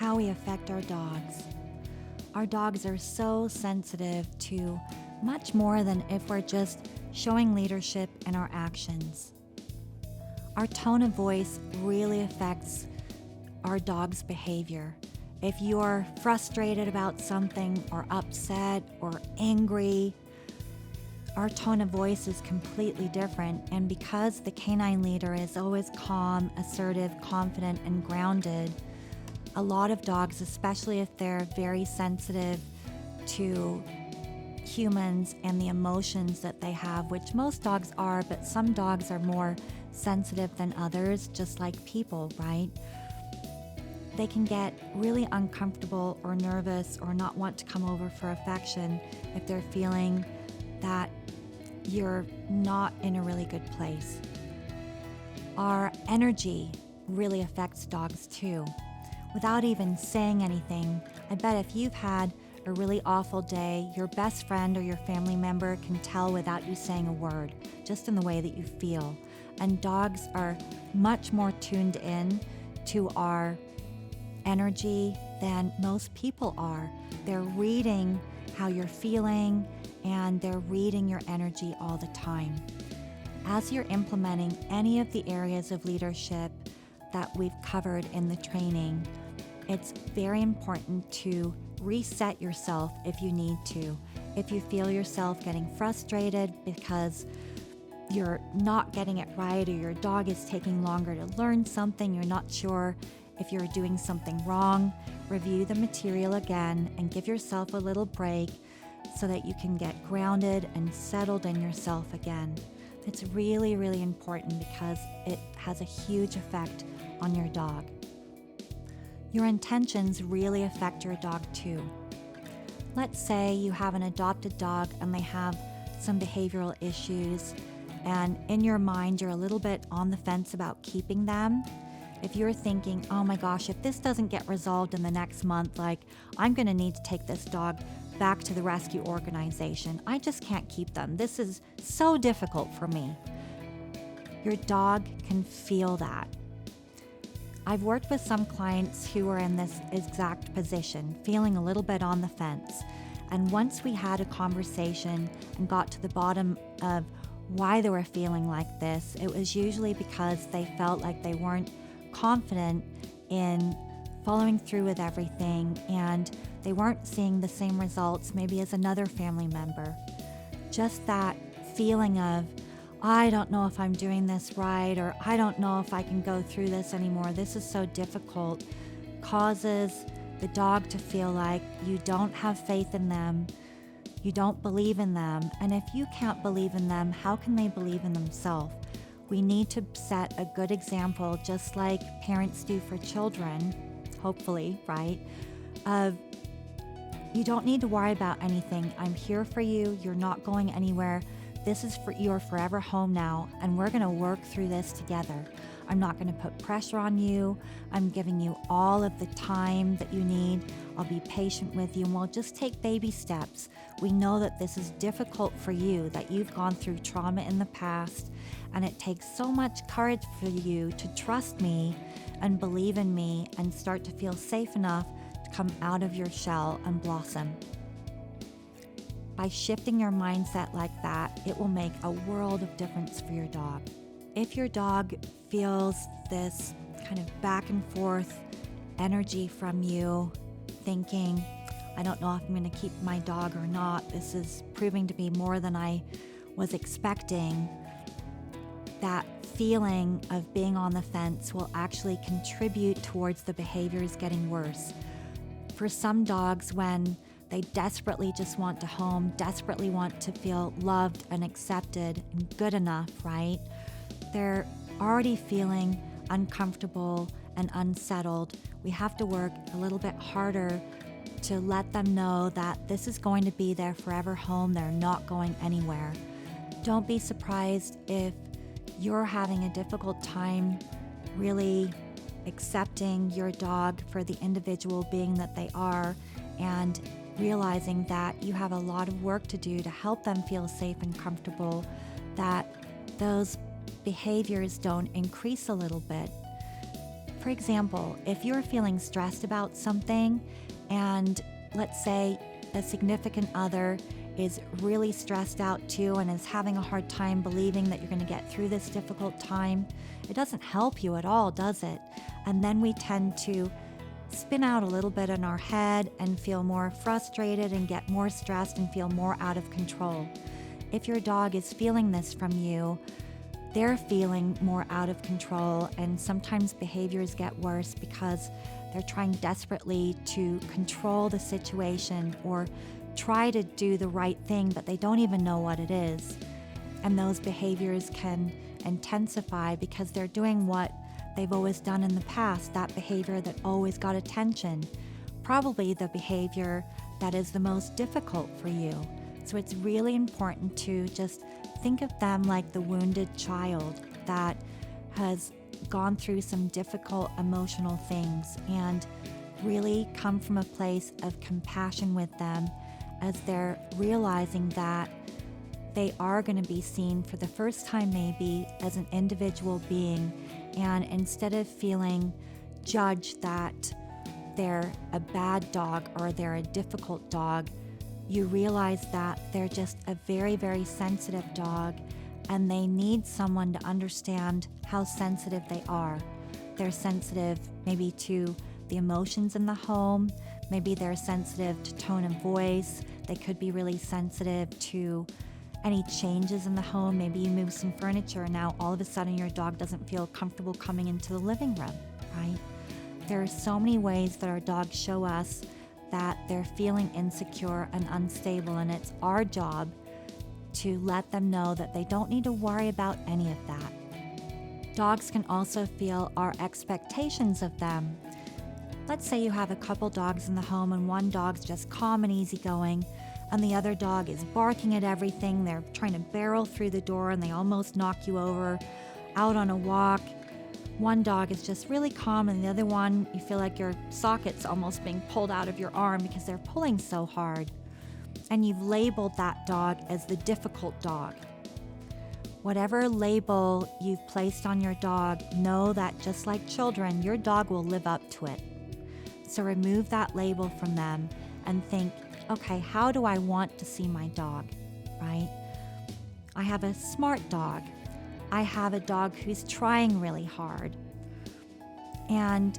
how we affect our dogs. Our dogs are so sensitive to much more than if we're just showing leadership in our actions. Our tone of voice really affects our dog's behavior. If you're frustrated about something or upset or angry, our tone of voice is completely different. And because the canine leader is always calm, assertive, confident, and grounded, a lot of dogs, especially if they're very sensitive to humans and the emotions that they have, which most dogs are, but some dogs are more sensitive than others, just like people, right? They can get really uncomfortable or nervous or not want to come over for affection if they're feeling that you're not in a really good place. Our energy really affects dogs too. Without even saying anything, I bet if you've had a really awful day, your best friend or your family member can tell without you saying a word, just in the way that you feel. And dogs are much more tuned in to our energy than most people are. They're reading how you're feeling and they're reading your energy all the time. As you're implementing any of the areas of leadership that we've covered in the training, it's very important to reset yourself if you need to. If you feel yourself getting frustrated because you're not getting it right or your dog is taking longer to learn something, you're not sure if you're doing something wrong, review the material again and give yourself a little break so that you can get grounded and settled in yourself again. It's really, really important because it has a huge effect on your dog. Your intentions really affect your dog too. Let's say you have an adopted dog and they have some behavioral issues, and in your mind you're a little bit on the fence about keeping them. If you're thinking, oh my gosh, if this doesn't get resolved in the next month, like I'm going to need to take this dog back to the rescue organization. I just can't keep them. This is so difficult for me. Your dog can feel that. I've worked with some clients who are in this exact position, feeling a little bit on the fence. And once we had a conversation and got to the bottom of why they were feeling like this, it was usually because they felt like they weren't confident in following through with everything and they weren't seeing the same results maybe as another family member. Just that feeling of, I don't know if I'm doing this right, or I don't know if I can go through this anymore. This is so difficult, causes the dog to feel like you don't have faith in them, you don't believe in them. And if you can't believe in them, how can they believe in themselves? We need to set a good example, just like parents do for children, hopefully, right? Of you don't need to worry about anything. I'm here for you. You're not going anywhere. This is for your forever home now, and we're going to work through this together. I'm not going to put pressure on you. I'm giving you all of the time that you need. I'll be patient with you, and we'll just take baby steps. We know that this is difficult for you, that you've gone through trauma in the past, and it takes so much courage for you to trust me and believe in me and start to feel safe enough to come out of your shell and blossom. By shifting your mindset like that, it will make a world of difference for your dog. If your dog feels this kind of back and forth energy from you, thinking, I don't know if I'm going to keep my dog or not, this is proving to be more than I was expecting, that feeling of being on the fence will actually contribute towards the behaviors getting worse. For some dogs, when they desperately just want to home, desperately want to feel loved and accepted and good enough, right? They're already feeling uncomfortable and unsettled. We have to work a little bit harder to let them know that this is going to be their forever home. They're not going anywhere. Don't be surprised if you're having a difficult time really accepting your dog for the individual being that they are, and realizing that you have a lot of work to do to help them feel safe and comfortable, that those behaviors don't increase a little bit. For example, if you're feeling stressed about something and let's say a significant other is really stressed out too and is having a hard time believing that you're going to get through this difficult time, it doesn't help you at all, does it? And then we tend to spin out a little bit in our head and feel more frustrated and get more stressed and feel more out of control. If your dog is feeling this from you, they're feeling more out of control, and sometimes behaviors get worse because they're trying desperately to control the situation or try to do the right thing, but they don't even know what it is. And those behaviors can intensify because they're doing what they've always done in the past, that behavior that always got attention, probably the behavior that is the most difficult for you. So it's really important to just think of them like the wounded child that has gone through some difficult emotional things, and really come from a place of compassion with them as they're realizing that they are going to be seen for the first time maybe as an individual being, and instead of feeling judged that they're a bad dog or they're a difficult dog, you realize that they're just a very, very sensitive dog, and they need someone to understand how sensitive they are. They're sensitive maybe to the emotions in the home, maybe they're sensitive to tone of voice, they could be really sensitive to any changes in the home. Maybe you move some furniture and now all of a sudden your dog doesn't feel comfortable coming into the living room, right? There are so many ways that our dogs show us that they're feeling insecure and unstable, and it's our job to let them know that they don't need to worry about any of that. Dogs can also feel our expectations of them. Let's say you have a couple dogs in the home and one dog's just calm and easygoing, and the other dog is barking at everything. They're trying to barrel through the door and they almost knock you over. Out on a walk, one dog is just really calm, and the other one, you feel like your socket's almost being pulled out of your arm because they're pulling so hard. And you've labeled that dog as the difficult dog. Whatever label you've placed on your dog, know that just like children, your dog will live up to it. So remove that label from them and think, okay, how do I want to see my dog, right? I have a smart dog. I have a dog who's trying really hard. And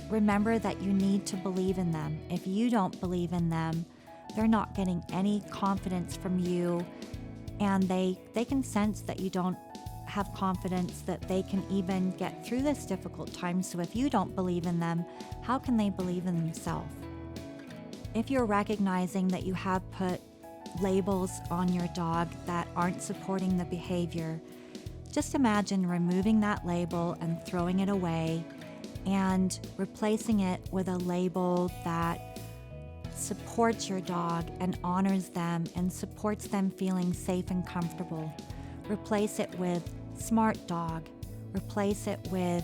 remember that you need to believe in them. If you don't believe in them, they're not getting any confidence from you, and they can sense that you don't have confidence that they can even get through this difficult time. So if you don't believe in them, how can they believe in themselves? If you're recognizing that you have put labels on your dog that aren't supporting the behavior, just imagine removing that label and throwing it away and replacing it with a label that supports your dog and honors them and supports them feeling safe and comfortable. Replace it with smart dog. Replace it with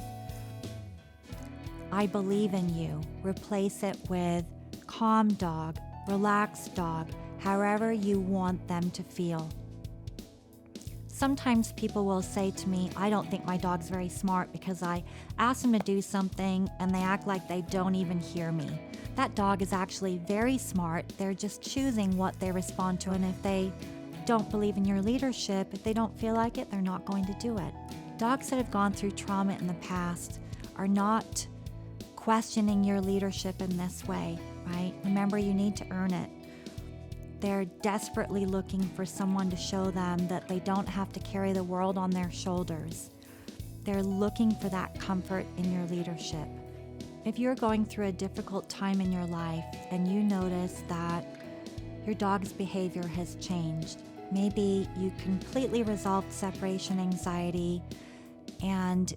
I believe in you. Replace it with calm dog, relaxed dog, however you want them to feel. Sometimes people will say to me, I don't think my dog's very smart because I ask them to do something and they act like they don't even hear me. That dog is actually very smart. They're just choosing what they respond to, and if they don't believe in your leadership, if they don't feel like it, they're not going to do it. Dogs that have gone through trauma in the past are not questioning your leadership in this way, right? Remember, you need to earn it. They're desperately looking for someone to show them that they don't have to carry the world on their shoulders. They're looking for that comfort in your leadership. If you're going through a difficult time in your life and you notice that your dog's behavior has changed, maybe you completely resolved separation anxiety and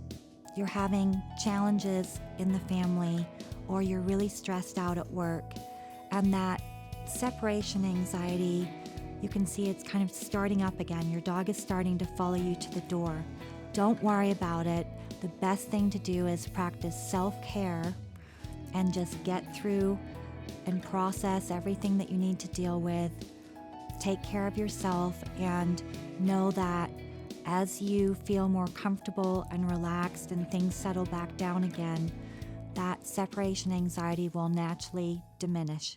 you're having challenges in the family, or you're really stressed out at work, and that separation anxiety, you can see it's kind of starting up again. Your dog is starting to follow you to the door. Don't worry about it. The best thing to do is practice self-care and just get through and process everything that you need to deal with. Take care of yourself and know that as you feel more comfortable and relaxed and things settle back down again, separation anxiety will naturally diminish.